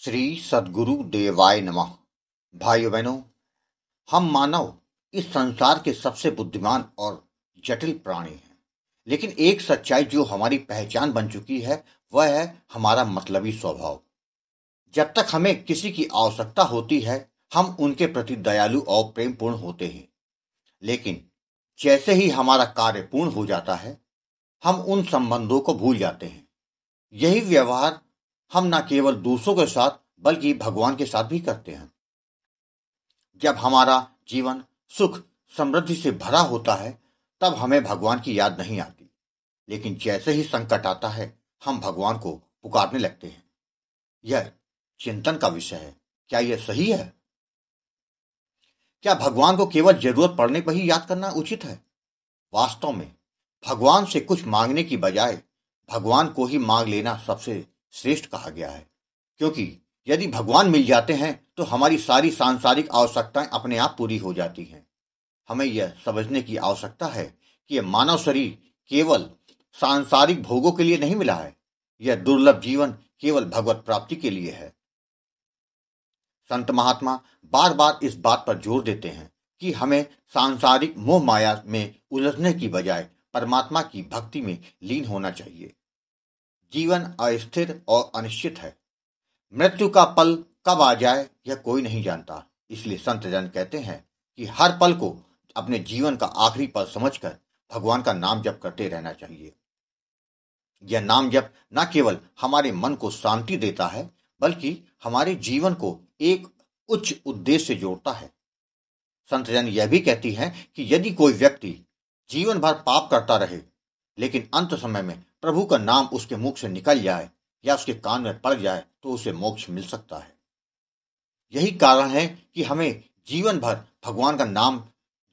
श्री सद्गुरु देवाय नमः। भाइयों बहनों, हम मानव इस संसार के सबसे बुद्धिमान और जटिल प्राणी हैं। लेकिन एक सच्चाई जो हमारी पहचान बन चुकी है वह है हमारा मतलबी स्वभाव। जब तक हमें किसी की आवश्यकता होती है हम उनके प्रति दयालु और प्रेमपूर्ण होते हैं, लेकिन जैसे ही हमारा कार्य पूर्ण हो जाता है हम उन संबंधों को भूल जाते हैं। यही व्यवहार हम न केवल दूसरों के साथ बल्कि भगवान के साथ भी करते हैं। जब हमारा जीवन सुख समृद्धि से भरा होता है तब हमें भगवान की याद नहीं आती, लेकिन जैसे ही संकट आता है हम भगवान को पुकारने लगते हैं। यह चिंतन का विषय है। क्या यह सही है? क्या भगवान को केवल जरूरत पड़ने पर ही याद करना उचित है? वास्तव में भगवान से कुछ मांगने की बजाय भगवान को ही मांग लेना सबसे श्रेष्ठ कहा गया है, क्योंकि यदि भगवान मिल जाते हैं तो हमारी सारी सांसारिक आवश्यकताएं अपने आप पूरी हो जाती हैं। हमें यह समझने की आवश्यकता है कि यह मानव शरीर केवल सांसारिक भोगों के लिए नहीं मिला है। यह दुर्लभ जीवन केवल भगवत प्राप्ति के लिए है। संत महात्मा बार बार इस बात पर जोर देते हैं कि हमें सांसारिक मोह माया में उलझने की बजाय परमात्मा की भक्ति में लीन होना चाहिए। जीवन अस्थिर और अनिश्चित है। मृत्यु का पल कब आ जाए यह कोई नहीं जानता। इसलिए संत जन कहते हैं कि हर पल को अपने जीवन का आखिरी पल समझकर भगवान का नाम जप करते रहना चाहिए। यह नाम जप न केवल हमारे मन को शांति देता है बल्कि हमारे जीवन को एक उच्च उद्देश्य से जोड़ता है। संत जन यह भी कहती हैं कि यदि कोई व्यक्ति जीवन भर पाप करता रहे लेकिन अंत समय में प्रभु का नाम उसके मुख से निकल जाए या उसके कान में पड़ जाए तो उसे मोक्ष मिल सकता है। यही कारण है कि हमें जीवन भर भगवान का नाम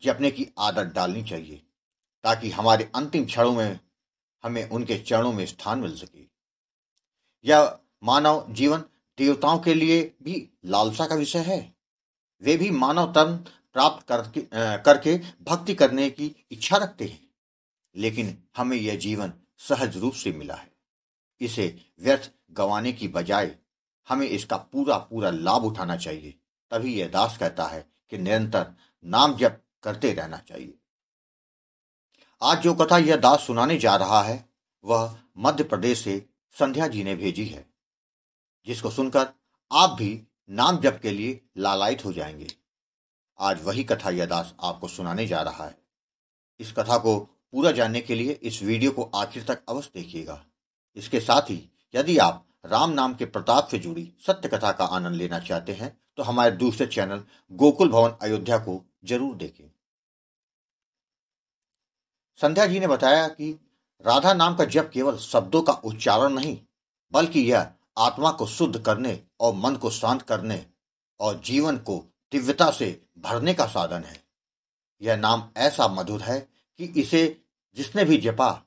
जपने की आदत डालनी चाहिए ताकि हमारे अंतिम क्षणों में हमें उनके चरणों में स्थान मिल सके। यह मानव जीवन देवताओं के लिए भी लालसा का विषय है। वे भी मानव तन प्राप्त करके भक्ति करने की इच्छा रखते हैं, लेकिन हमें यह जीवन सहज रूप से मिला है। इसे व्यर्थ गंवाने की बजाय हमें इसका पूरा पूरा लाभ उठाना चाहिए। तभी यह दास कहता है कि निरंतर नाम जप करते रहना चाहिए। आज जो कथा यह दास सुनाने जा रहा है वह मध्य प्रदेश से संध्या जी ने भेजी है, जिसको सुनकर आप भी नाम जप के लिए लालायित हो जाएंगे। आज वही कथा यह दास आपको सुनाने जा रहा है। इस कथा को पूरा जानने के लिए इस वीडियो को आखिर तक अवश्य देखिएगा। इसके साथ ही यदि आप राम नाम के प्रताप से जुड़ी सत्य कथा का आनंद लेना चाहते हैं तो हमारे दूसरे चैनल गोकुल भवन अयोध्या को जरूर देखें। संध्या जी ने बताया कि राधा नाम का जप केवल शब्दों का उच्चारण नहीं बल्कि यह आत्मा को शुद्ध करने और मन को शांत करने और जीवन को दिव्यता से भरने का साधन है। यह नाम ऐसा मधुर है कि इसे जिसने भी जपा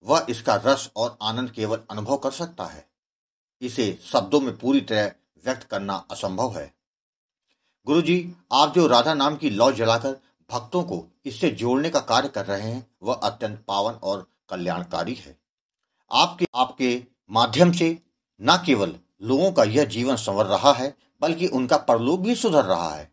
वह इसका रस और आनंद केवल अनुभव कर सकता है। इसे शब्दों में पूरी तरह व्यक्त करना असंभव है। गुरुजी, आप जो राधा नाम की लौ जलाकर भक्तों को इससे जोड़ने का कार्य कर रहे हैं वह अत्यंत पावन और कल्याणकारी है। आपके माध्यम से न केवल लोगों का यह जीवन संवर रहा है बल्कि उनका परलोक भी सुधर रहा है।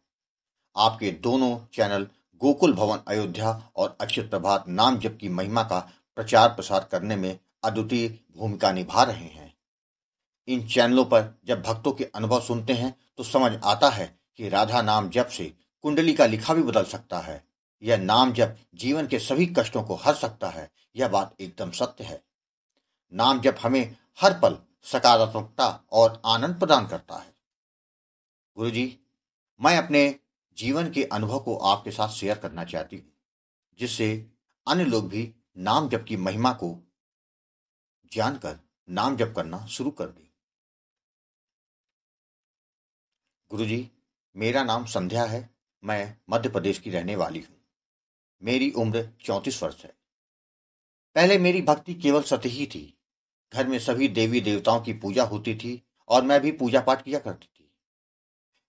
आपके दोनों चैनल गोकुल भवन अयोध्या और अक्षय प्रभात नाम जप की महिमा का प्रचार प्रसार करने में अद्वितीय भूमिका निभा रहे हैं। इन चैनलों पर जब भक्तों के अनुभव सुनते हैं तो समझ आता है कि राधा नाम जप से कुंडली का लिखा भी बदल सकता है। यह नाम जप जीवन के सभी कष्टों को हर सकता है। यह बात एकदम सत्य है। नाम जप हमें हर पल सकारात्मकता और आनंद प्रदान करता है। गुरुजी, मैं अपने जीवन के अनुभव को आपके साथ शेयर करना चाहती हूँ, जिससे अन्य लोग भी नाम जप की महिमा को जानकर नाम जप करना शुरू कर दें। गुरुजी, मेरा नाम संध्या है। मैं मध्य प्रदेश की रहने वाली हूँ। मेरी उम्र 34 वर्ष है। पहले मेरी भक्ति केवल सतही थी। घर में सभी देवी देवताओं की पूजा होती थी और मैं भी पूजा पाठ किया करती थी,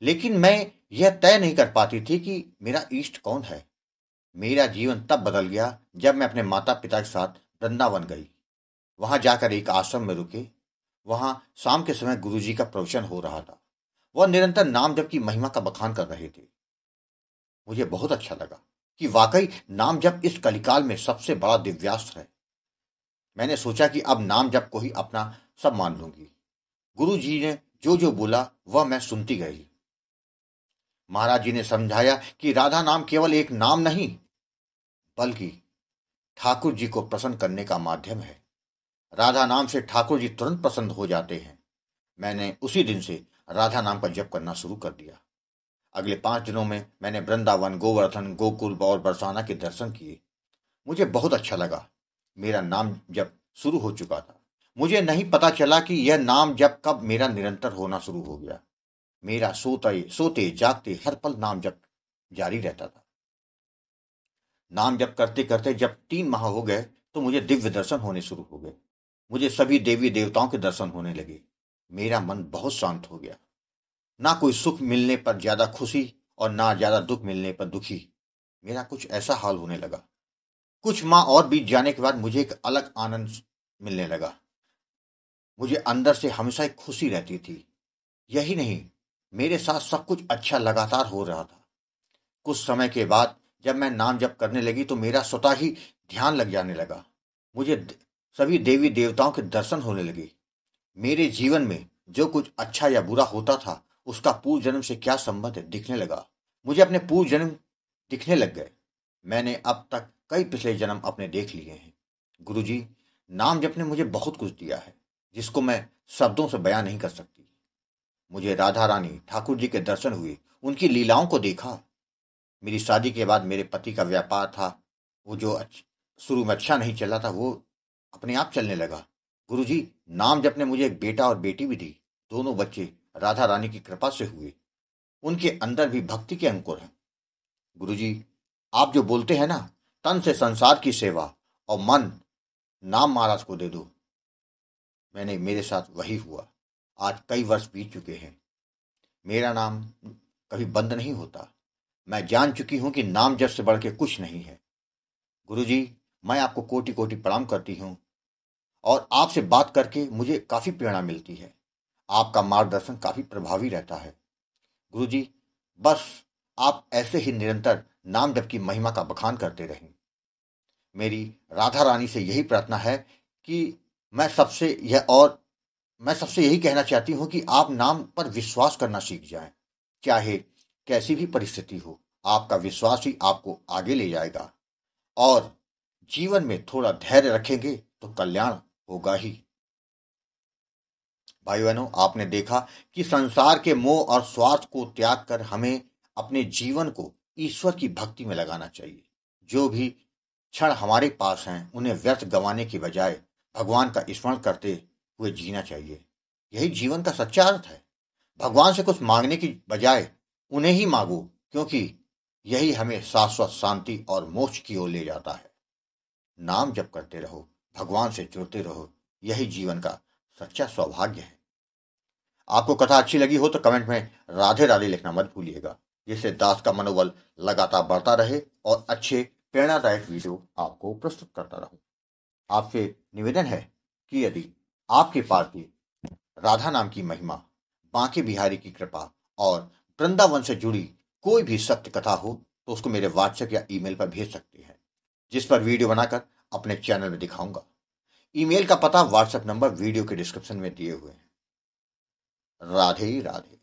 लेकिन मैं यह तय नहीं कर पाती थी कि मेरा इष्ट कौन है। मेरा जीवन तब बदल गया जब मैं अपने माता पिता के साथ वृंदावन गई। वहां जाकर एक आश्रम में रुके। वहां शाम के समय गुरुजी का प्रवचन हो रहा था। वह निरंतर नाम जप की महिमा का बखान कर रहे थे। मुझे बहुत अच्छा लगा कि वाकई नाम जप इस कलिकाल में सबसे बड़ा दिव्यास्त्र है। मैंने सोचा कि अब नाम जप को ही अपना सब मान लूंगी। गुरु जी ने जो जो बोला वह मैं सुनती गई। महाराज जी ने समझाया कि राधा नाम केवल एक नाम नहीं, बल्कि ठाकुर जी को प्रसन्न करने का माध्यम है। राधा नाम से ठाकुर जी तुरंत प्रसन्न हो जाते हैं। मैंने उसी दिन से राधा नाम का जप करना शुरू कर दिया। अगले 5 दिनों में मैंने वृंदावन, गोवर्धन, गोकुल और बरसाना के दर्शन किए। मुझे बहुत अच्छा लगा। मेरा नाम जप शुरू हो चुका था। मुझे नहीं पता चला कि यह नाम जप कब मेरा निरंतर होना शुरू हो गया। मेरा सोते सोते जागते हर पल नाम जप जारी रहता था। नाम जप करते करते जब 3 माह हो गए तो मुझे दिव्य दर्शन होने शुरू हो गए। मुझे सभी देवी देवताओं के दर्शन होने लगे। मेरा मन बहुत शांत हो गया। ना कोई सुख मिलने पर ज्यादा खुशी और ना ज्यादा दुख मिलने पर दुखी। मेरा कुछ ऐसा हाल होने लगा। कुछ माह और बीत जाने के बाद मुझे एक अलग आनंद मिलने लगा। मुझे अंदर से हमेशा एक खुशी रहती थी। यही नहीं, मेरे साथ सब कुछ अच्छा लगातार हो रहा था। कुछ समय के बाद जब मैं नाम जप करने लगी तो मेरा स्वतः ही ध्यान लग जाने लगा। मुझे सभी देवी देवताओं के दर्शन होने लगे। मेरे जीवन में जो कुछ अच्छा या बुरा होता था उसका पूर्व जन्म से क्या संबंध है दिखने लगा। मुझे अपने पूर्व जन्म दिखने लग गए। मैंने अब तक कई पिछले जन्म अपने देख लिए हैं। गुरुजी, नाम जप ने मुझे बहुत कुछ दिया है जिसको मैं शब्दों से बयां नहीं कर सकती। मुझे राधा रानी ठाकुर जी के दर्शन हुए, उनकी लीलाओं को देखा। मेरी शादी के बाद मेरे पति का व्यापार था, वो जो शुरू में अच्छा नहीं चला था, वो अपने आप चलने लगा। गुरुजी, नाम जप ने मुझे एक बेटा और बेटी भी दी। दोनों बच्चे राधा रानी की कृपा से हुए। उनके अंदर भी भक्ति के अंकुर हैं। गुरुजी, आप जो बोलते हैं ना, तन से संसार की सेवा और मन नाम महाराज को दे दो, मेरे साथ वही हुआ। आज कई वर्ष बीत चुके हैं। मेरा नाम कभी बंद नहीं होता। मैं जान चुकी हूं कि नाम जप से बढ़ के कुछ नहीं है। गुरुजी, मैं आपको कोटि कोटि प्रणाम करती हूँ और आपसे बात करके मुझे काफी प्रेरणा मिलती है। आपका मार्गदर्शन काफी प्रभावी रहता है। गुरुजी, बस आप ऐसे ही निरंतर नाम जप की महिमा का बखान करते रहें। मेरी राधा रानी से यही प्रार्थना है कि मैं सबसे यह और मैं सबसे यही कहना चाहती हूँ कि आप नाम पर विश्वास करना सीख जाएं। चाहे कैसी भी परिस्थिति हो, आपका विश्वास ही आपको आगे ले जाएगा। और जीवन में थोड़ा धैर्य रखेंगे तो कल्याण होगा ही। भाई बहनों, आपने देखा कि संसार के मोह और स्वार्थ को त्याग कर हमें अपने जीवन को ईश्वर की भक्ति में लगाना चाहिए। जो भी क्षण हमारे पास हैं उन्हें व्यर्थ गंवाने की बजाय भगवान का स्मरण करते हुए जीना चाहिए। यही जीवन का सच्चा अर्थ है। भगवान से कुछ मांगने की बजाय उन्हें ही मांगो, क्योंकि यही हमें शाश्वत शांति और मोक्ष की ओर ले जाता है। नाम जप करते रहो, भगवान से जुड़ते रहो। यही जीवन का सच्चा सौभाग्य है। आपको कथा अच्छी लगी हो तो कमेंट में राधे राधे लिखना मत भूलिएगा, जिससे दास का मनोबल लगातार बढ़ता रहे और अच्छे प्रेरणादायक वीडियो आपको प्रस्तुत करता रहूं। आपसे निवेदन है कि यदि आपके पास भी राधा नाम की महिमा, बांके बिहारी की कृपा और वृंदावन से जुड़ी कोई भी सत्य कथा हो तो उसको मेरे व्हाट्सएप या ईमेल पर भेज सकते हैं, जिस पर वीडियो बनाकर अपने चैनल में दिखाऊंगा। ईमेल का पता, व्हाट्सएप नंबर वीडियो के डिस्क्रिप्शन में दिए हुए हैं। राधे राधे।